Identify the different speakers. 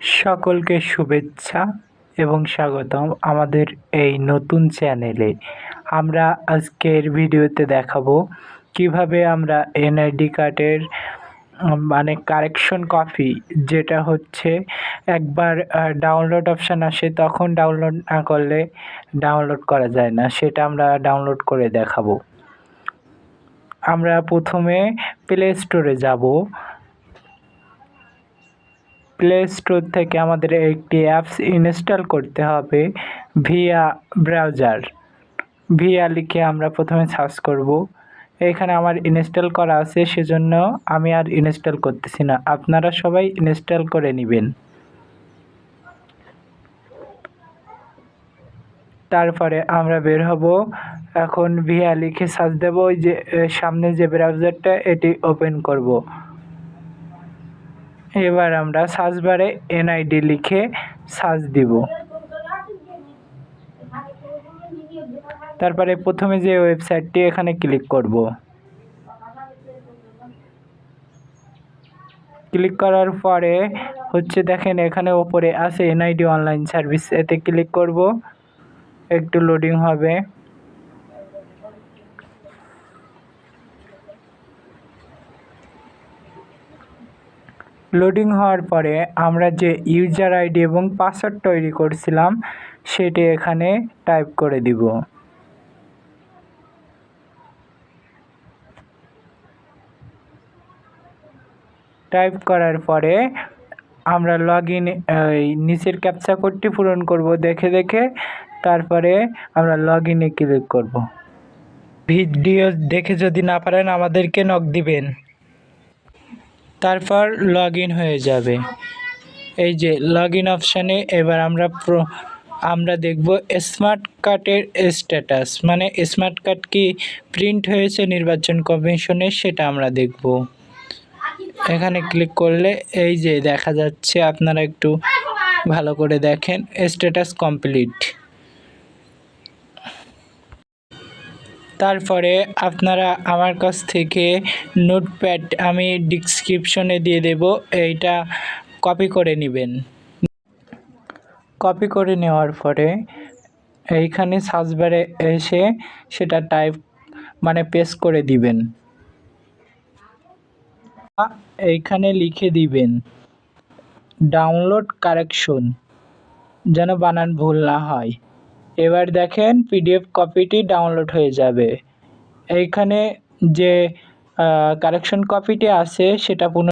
Speaker 1: সকলকে শুভেচ্ছা এবং স্বাগতম আমাদের এই নতুন চ্যানেলে। আমরা আজকের ভিডিওতে দেখাবো কিভাবে আমরা এনআইডি কার্ডের মানে কারেকশন কপি, যেটা হচ্ছে একবার ডাউনলোড অপশান আসে, তখন ডাউনলোড না করলে ডাউনলোড করা যায় না, সেটা আমরা ডাউনলোড করে দেখাবো। আমরা প্রথমে প্লে স্টোরে যাব। প্লে স্টোর থেকে আমাদের একটি অ্যাপস ইনস্টল করতে হবে ভিয়া ব্রাউজার। ভিয়া লিখে আমরা প্রথমে সার্চ করব। এখানে আমার ইনস্টল করা আছে, সেজন্য আমি আর ইনস্টল করতেছি না, আপনারা সবাই ইনস্টল করে নেবেন। তারপরে আমরা বের হব। এখন ভিয়া লিখে সার্চ দেব। ওই যে সামনে যে ব্রাউজারটা, এটি ওপেন করব। এবার আমরা সার্চ বারে এনআইডি লিখে সার্চ দিব। তারপরে প্রথমে যে ওয়েবসাইটটি, এখানে ক্লিক করব। ক্লিক করার পরে হচ্ছে দেখেন এখানে ওপরে আছে এনআইডি অনলাইন সার্ভিস, এতে ক্লিক করব। একটু লোডিং হবে। লোডিং হওয়ার পরে আমরা যে ইউজার আইডি এবং পাসওয়ার্ড তৈরি করছিলাম, সেটি এখানে টাইপ করে দিব। টাইপ করার পরে আমরা লগইন নিচের ক্যাপচা কোডটি পূরণ করব দেখে দেখে। তারপরে আমরা লগইনে ক্লিক করব। ভিডিও দেখে যদি না পারেন আমাদেরকে নক দিবেন, তারপর লগইন হয়ে যাবে। এই যে লগইন অপশানে এবার আমরা দেখব স্মার্ট কার্ডের স্ট্যাটাস, মানে স্মার্ট কার্ড কি প্রিন্ট হয়েছে নির্বাচন কমিশনের, সেটা আমরা দেখব। এখানে ক্লিক করলে এই যে দেখা যাচ্ছে, আপনারা একটু ভালো করে দেখেন, স্ট্যাটাস কমপ্লিট। তারপরে আপনারা আমার কাছ থেকে নোটপ্যাড আমি ডিসক্রিপশনে দিয়ে দেব, এইটা কপি করে নেবেন। কপি করে নেওয়ার পরে এইখানে সার্চ বারে এসে সেটা টাইপ মানে পেস্ট করে দিবেন। এইখানে লিখে দিবেন ডাউনলোড কারেকশন, যেন বানান ভুল না হয়। এবার দেখেন পিডিএফ কপিটি ডাউনলোড হয়ে যাবে। এইখানে যে কারেকশন কপিটি আছে সেটা